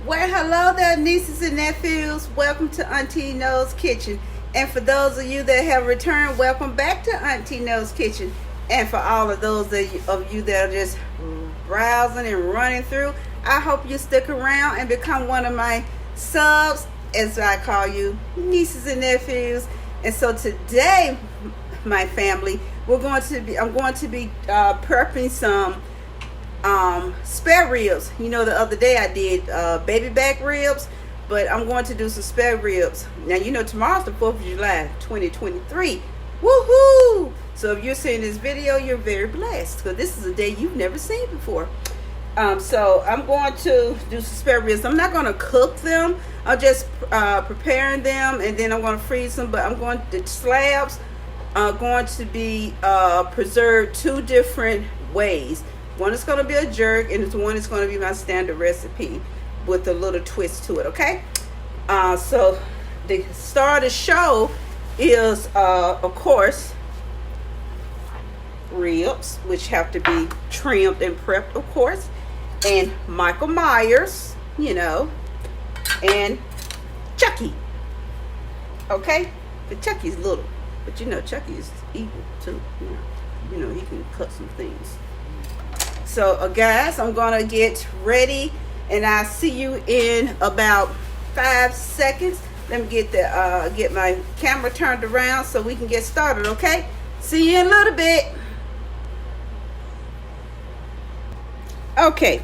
Well, hello there, nieces and nephews. Welcome to Auntie No's Kitchen. And for those of you that have returned, welcome back to Auntie No's Kitchen. And for all of those of you that are just browsing and running through, I hope you stick around and become one of my subs, as I call you, nieces and nephews. And so today, my family, I'm going to be prepping some spare ribs. You know, the other day I did baby back ribs, but I'm going to do some spare ribs. Now, you know, tomorrow's the 4th of July 2023. Woohoo! So if you're seeing this video, you're very blessed, because this is a day you've never seen before. So I'm going to do some spare ribs. I'm not going to cook them. I'm just preparing them, and then I'm going to freeze them. But the slabs are going to be preserved two different ways. One is going to be a jerk, and one is going to be my standard recipe with a little twist to it, okay? So the star of the show is, of course, ribs, which have to be trimmed and prepped, of course, and Michael Myers, you know, and Chucky, okay? But Chucky's little, but you know, Chucky is evil too, you know, he can cut some things. So guys, I'm gonna get ready, and I'll see you in about 5 seconds. Let me get my camera turned around so we can get started, okay? See you in a little bit. Okay,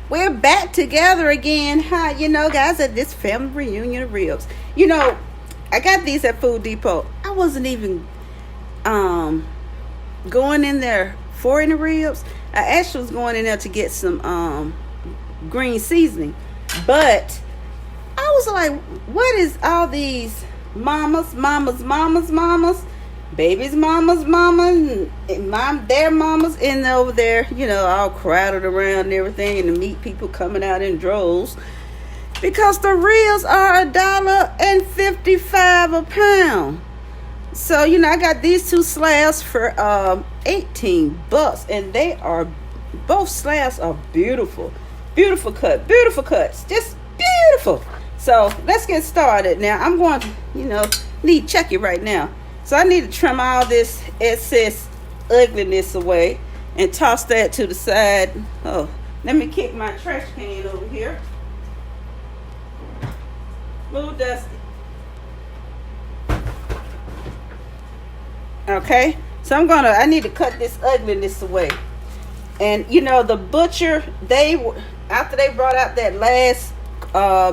we're back together again. Hi, you know, guys, at this family reunion of ribs. You know, I got these at Food Depot. I wasn't even going in there for any ribs. I actually was going in there to get some green seasoning, but I was like, what is all these mamas, babies, mamas, and their mamas in over there, you know, all crowded around and everything, and to meet people coming out in droves, because the ribs are $1.55 a pound. So, you know, I got these two slabs for $18, and they are, both slabs are beautiful cuts, just beautiful. So let's get started. Now I'm going to, you know, need Chucky right now, so I need to trim all this excess ugliness away and toss that to the side. Oh, let me kick my trash can over here. A little dusty. Okay, so I need to cut this ugliness away. And you know, the butcher, after they brought out that last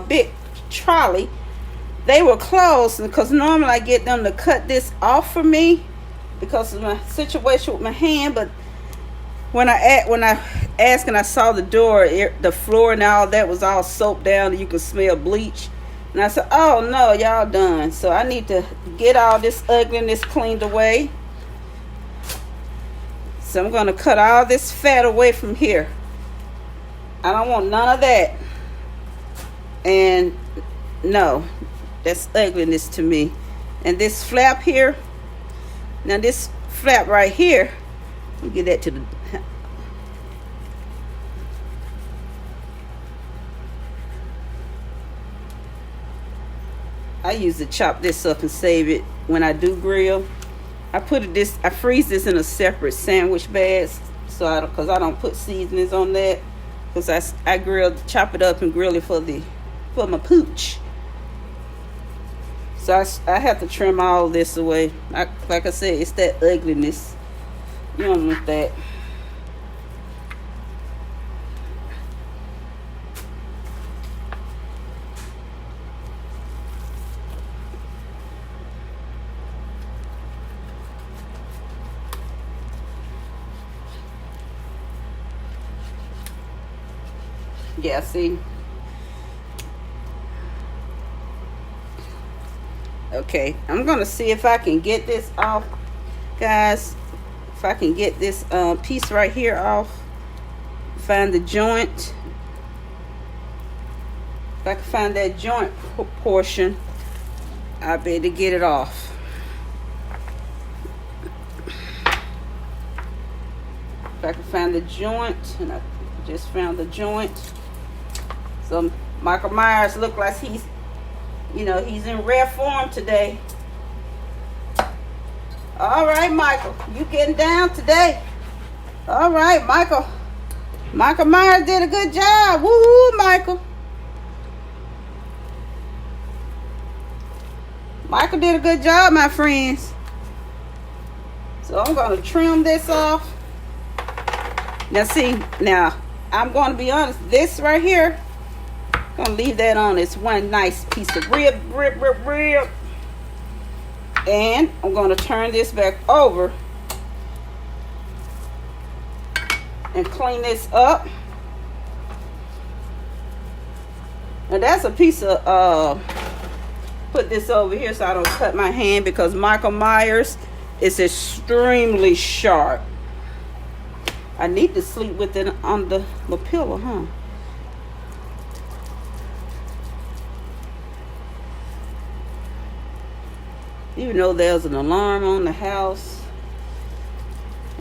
big trolley, they were closed, because normally I get them to cut this off for me because of my situation with my hand. But when I asked and I saw the door, the floor and all that was all soaked down, and you could smell bleach. And I said, oh no, y'all done. So I need to get all this ugliness cleaned away. So I'm going to cut all this fat away from here. I don't want none of that. And no, that's ugliness to me. And this flap here, now this flap right here, let me get that to the... I usually chop this up and save it when I do grill. I freeze this in a separate sandwich bag, so because I don't put seasonings on that, because I chop it up and grill it for my pooch. So I have to trim all this away. Like I said, it's that ugliness. You don't want that. Yeah, see? Okay, I'm going to see if I can get this off, guys. If I can get this piece right here off. Find the joint. If I can find that joint portion, I'll be able to get it off. If I can find the joint, and I just found the joint. So Michael Myers look like he's, he's in rare form today. All right, Michael, you getting down today. All right, Michael. Michael Myers did a good job. Woo, Michael. Michael did a good job, my friends. So I'm going to trim this off. Now, see, I'm going to be honest. This right here, I'm going to leave that on. It's one nice piece of rib. And I'm going to turn this back over and clean this up. Now that's a piece of, put this over here so I don't cut my hand, because Michael Myers is extremely sharp. I need to sleep with it on the pillow, huh? Even though there's an alarm on the house,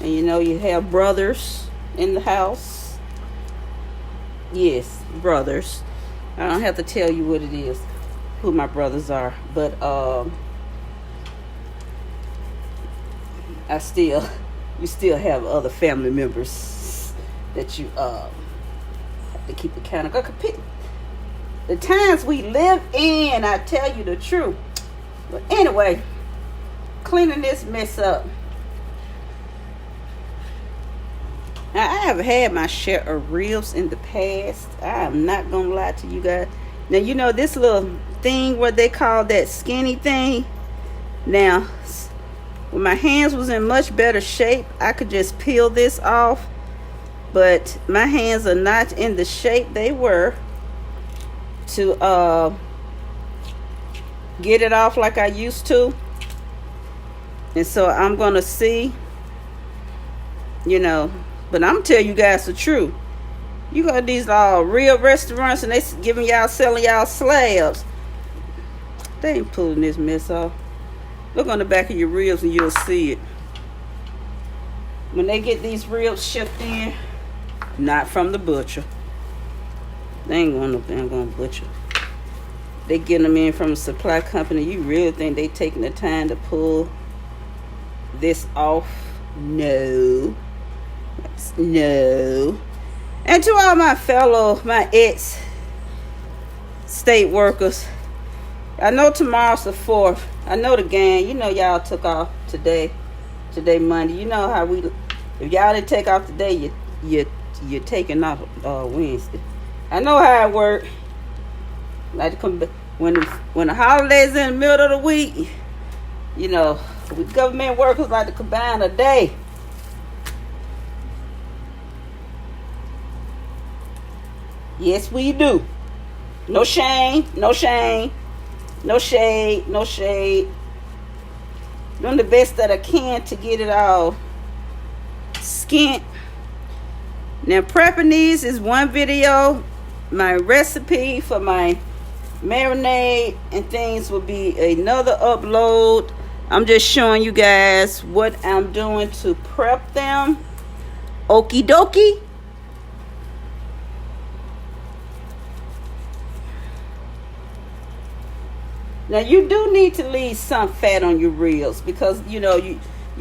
and you have brothers in the house. Yes, brothers. I don't have to tell you what it is, who my brothers are, but you still have other family members that you have to keep account of. The times we live in, I tell you the truth. But anyway, cleaning this mess up. Now, I have had my share of ribs in the past. I am not going to lie to you guys. Now, this little thing, what they call that skinny thing. Now, when my hands was in much better shape, I could just peel this off. But my hands are not in the shape they were to get it off like I used to. And so I'm going to see, but I'm telling you guys the truth. You go to these real restaurants and they selling y'all slabs. They ain't pulling this mess off. Look on the back of your ribs and you'll see it. When they get these ribs shipped in, not from the butcher. They ain't going to butcher. They get them in from a supply company. You really think they taking the time to pull this off? No. And to all my ex-state workers, I know tomorrow's the 4th. I know the gang. Y'all took off today Monday. You know how if y'all didn't take off today, you're taking off Wednesday. I know how it works. Like to come back when the holidays in the middle of the week. With government workers like to combine a day. Yes, we do. No shame, no shade. Doing the best that I can to get it all skinned. Now, prepping these is one video. My recipe for my marinade and things will be another upload. I'm just showing you guys what I'm doing to prep them. Okie dokie. Now, you do need to leave some fat on your ribs, because you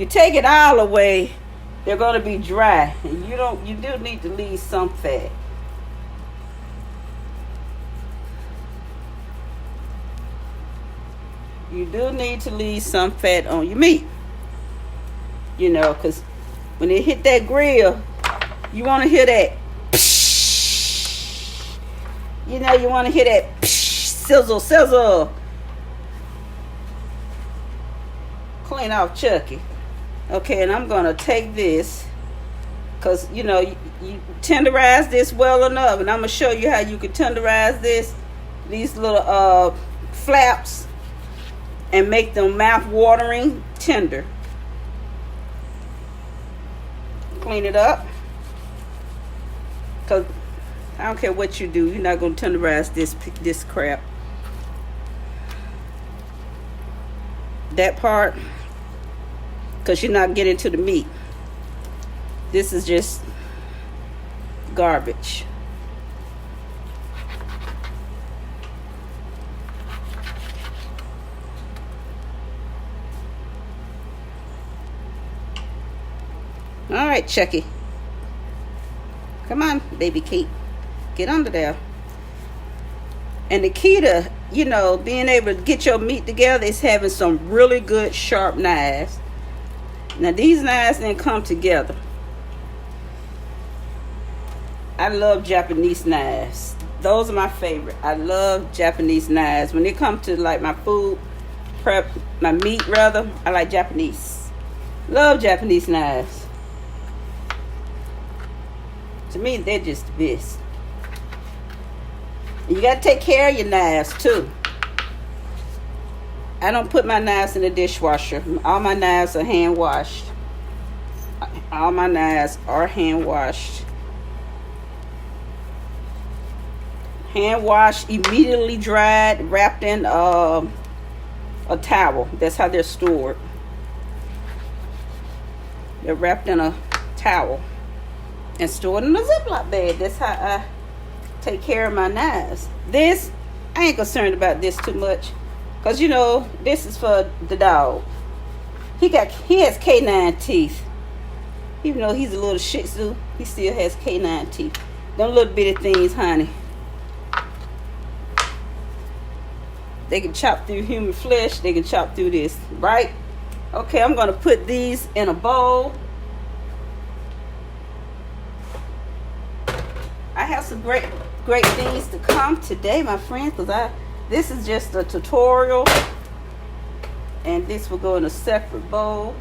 take it all away, they're going to be dry, and you do need to leave some fat. You do need to leave some fat on your meat. Because when it hit that grill, you want to hear that. You want to hear that sizzle. Clean off Chucky. Okay, and I'm going to take this, because, you tenderize this well enough. And I'm going to show you how you can tenderize these little flaps, and make them mouth-watering tender. Clean it up. Because I don't care what you do, you're not going to tenderize this crap. That part, because you're not getting to the meat. This is just garbage. All right, Chucky. Come on, baby Kate. Get under there. And the key to, being able to get your meat together is having some really good sharp knives. Now, these knives didn't come together. I love Japanese knives. Those are my favorite. I love Japanese knives. When it comes to like my food prep, my meat rather, I like Japanese. Love Japanese knives. To me, they're just the best. You got to take care of your knives too. I don't put my knives in the dishwasher. All my knives are hand washed. All my knives are hand washed. Hand washed, immediately dried, wrapped in a towel. That's how they're stored. They're wrapped in a towel and stored in a Ziploc bag. That's how I take care of my knives. This, I ain't concerned about this too much. Because, this is for the dog. He has canine teeth. Even though he's a little Shih Tzu, he still has canine teeth. Them little bitty things, honey. They can chop through human flesh. They can chop through this, right? Okay, I'm going to put these in a bowl. I have some great things to come today, my friends, because this is just a tutorial, and this will go in a separate bowl.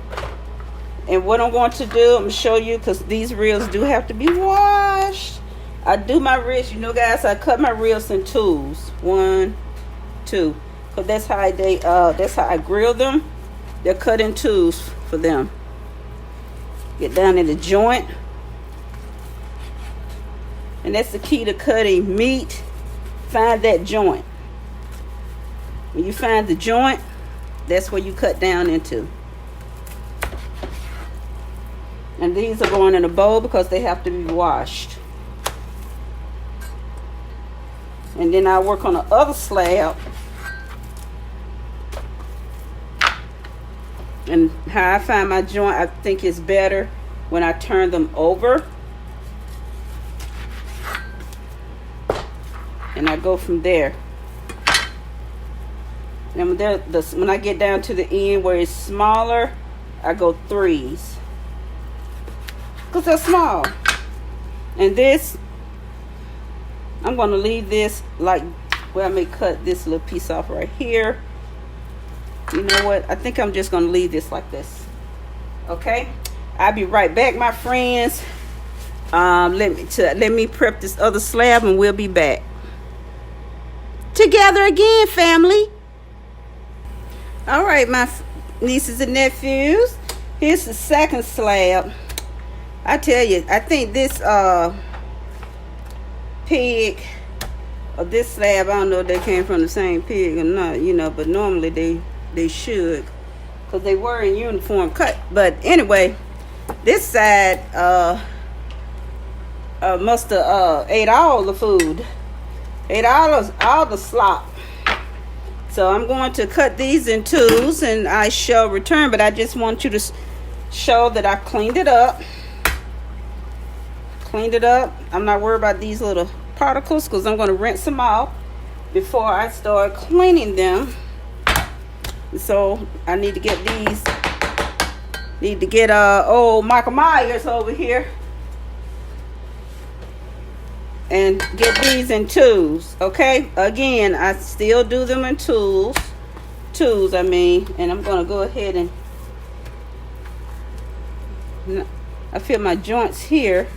And what I'm going to do, I'm going to show you, because these reels do have to be washed. I do my ribs, guys, I cut my ribs in twos. 1, 2, because that's how I grill them. They're cut in twos for them. Get down in the joint. And that's the key to cutting meat. Find that joint. When you find the joint, that's where you cut down into. And these are going in a bowl because they have to be washed. And then I work on the other slab. And how I find my joint, I think it's better when I turn them over. And I go from there. And when I get down to the end where it's smaller, I go threes. Because they're small. And this, I'm going to leave this like where I may cut this little piece off right here. You know what? I think I'm just going to leave this like this. Okay? I'll be right back, my friends. Let me prep this other slab and we'll be back. Together again, family. All right, my nieces and nephews. Here's the second slab. I tell you, I think this pig or this slab, I don't know if they came from the same pig or not, but normally they should, because they were in uniform cut. But anyway, this side must have ate all the food. Ate all the slop. So I'm going to cut these in twos and I shall return. But I just want you to show that I cleaned it up. I'm not worried about these little particles because I'm going to rinse them off before I start cleaning them. So I need to get these. Need to get old Michael Myers over here. And get these in twos, okay? Again, I still do them in twos. And I'm going to go ahead and I feel my joints here.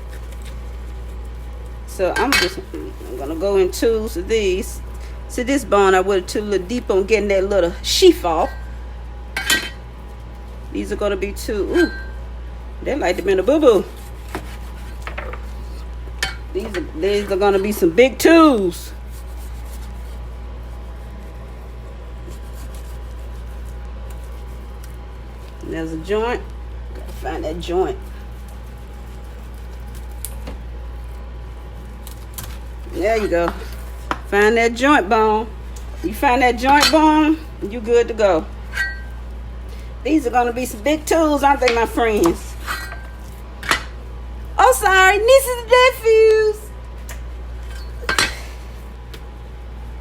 So I'm going to go in twos of these. See, this bone I went too little deep on getting that little sheath off. These are going to be two. Ooh, they like to be in a boo-boo. These are going to be some big twos. And there's a joint. Gotta find that joint. There you go. Find that joint bone. You find that joint bone, you good to go. These are going to be some big tools, aren't they, my friends? sorry, nieces and nephews.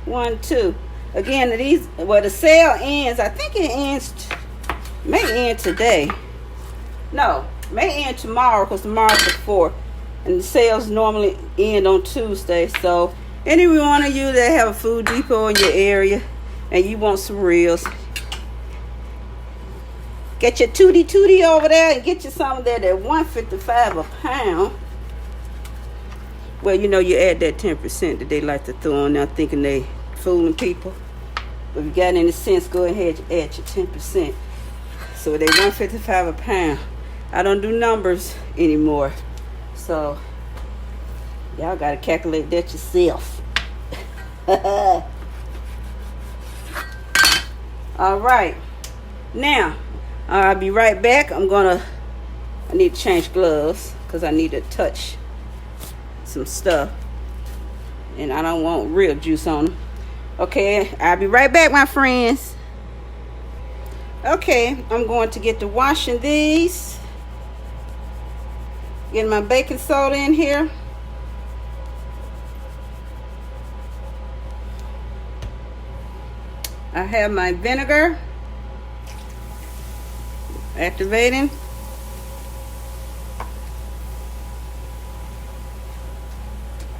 1, 2. Again, these, well, the sale ends, I think it ends, may end today. No, may end tomorrow, because tomorrow's the 4th. And the sales normally end on Tuesday. So, any one of you that have a Food Depot in your area and you want some reels, get your tootie over there and get you some of that at $1.55 a pound. Well, you know, you add that 10% that they like to throw on there thinking they fooling people. But if you got any sense, go ahead and add your 10%. So they $1.55 a pound. I don't do numbers anymore. So y'all gotta calculate that yourself. All right. Now, I'll be right back. I need to change gloves because I need to touch some stuff. And I don't want real juice on them. Okay, I'll be right back, my friends. Okay, I'm going to get to washing these. Getting my baking soda in here. I have my vinegar. Activating.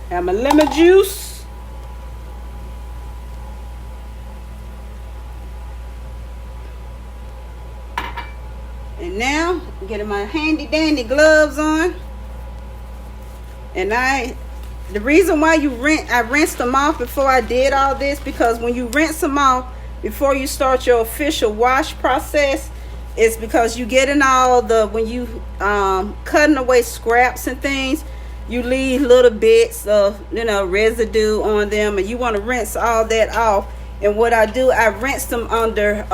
Have my lemon juice. And now, I'm getting my handy dandy gloves on. And the reason why I rinsed them off before I did all this, because when you rinse them off before you start your official wash process, it's because you getting all when you cutting away scraps and things, you leave little bits of residue on them, and you want to rinse all that off. And what I do, I rinse them under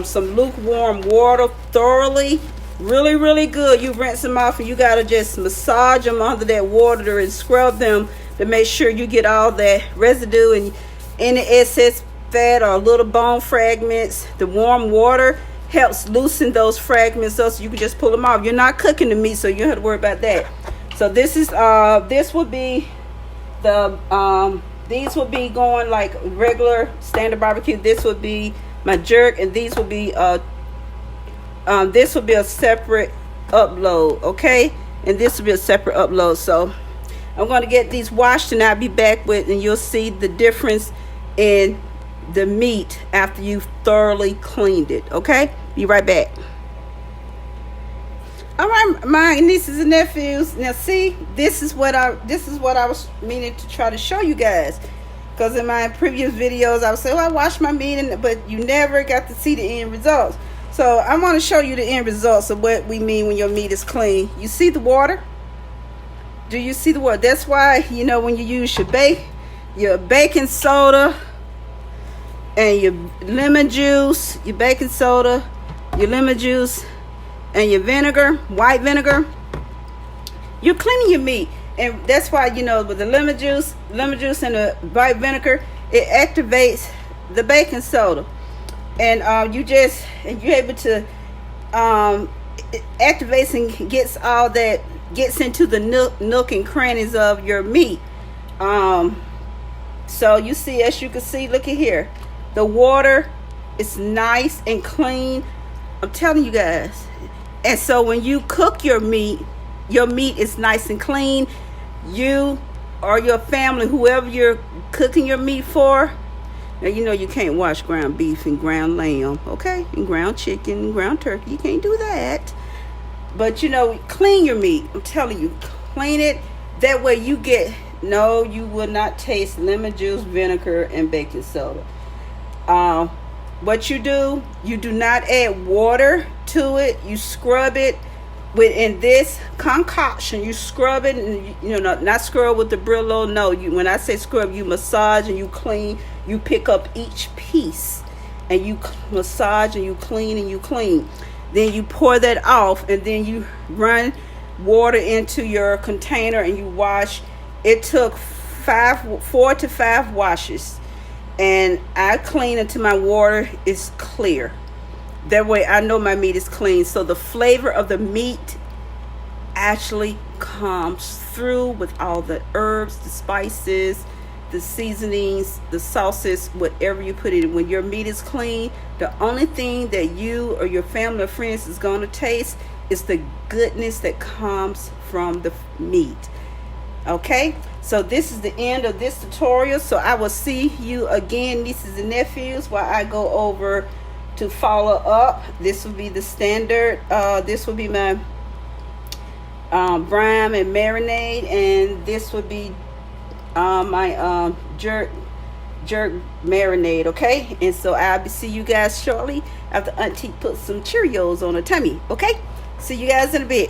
some lukewarm water thoroughly, really good. You rinse them off, and you got to just massage them under that water and scrub them to make sure you get all that residue and any excess fat or little bone fragments. The warm water helps loosen those fragments up so you can just pull them off. You're not cooking the meat, so you don't have to worry about that. So this is this would be the these would be going like regular standard barbecue. This would be my jerk, and these would be this would be a separate upload, okay? And this will be a separate upload. So I'm going to get these washed, and I'll be back and you'll see the difference in the meat after you've thoroughly cleaned it, okay? Be right back. All right, my nieces and nephews. Now, see, this is what I was meaning to try to show you guys. Because in my previous videos, I would say, well, I washed my meat, but you never got to see the end results. So I want to show you the end results of what we mean when your meat is clean. You see the water? Do you see the water? That's why, when you use your baking soda and your lemon juice, your baking soda, your lemon juice, and your vinegar, white vinegar, you're cleaning your meat. And that's why, with the lemon juice and the white vinegar, it activates the baking soda. And you're able to it activates and gets into the nook and crannies of your meat. So you see, as you can see, look at here, the water is nice and clean. I'm telling you guys. And so when you cook your meat is nice and clean. You or your family, whoever you're cooking your meat for. Now, you can't wash ground beef and ground lamb, okay? And ground chicken and ground turkey. You can't do that. But, clean your meat. I'm telling you, clean it. That way you will not taste lemon juice, vinegar, and baking soda. What you do not add water to it. You scrub it in this concoction. You scrub it, and not scrub with the Brillo. No, when I say scrub, you massage and you clean. You pick up each piece and you massage and you clean and you clean. Then you pour that off, and then you run water into your container and you wash. It took 4 to 5 washes, and I clean until my water is clear. That way I know my meat is clean. So the flavor of the meat actually comes through with all the herbs, the spices, the seasonings, the sauces, whatever you put in. When your meat is clean, the only thing that you or your family or friends is going to taste is the goodness that comes from the meat. Okay, so this is the end of this tutorial. So I will see you again, nieces and nephews, while I go over to follow up. This will be the standard. This will be my brine and marinade, and this would be my jerk marinade. Okay, and so I'll see you guys shortly after Auntie puts some Cheerios on her tummy. Okay, see you guys in a bit.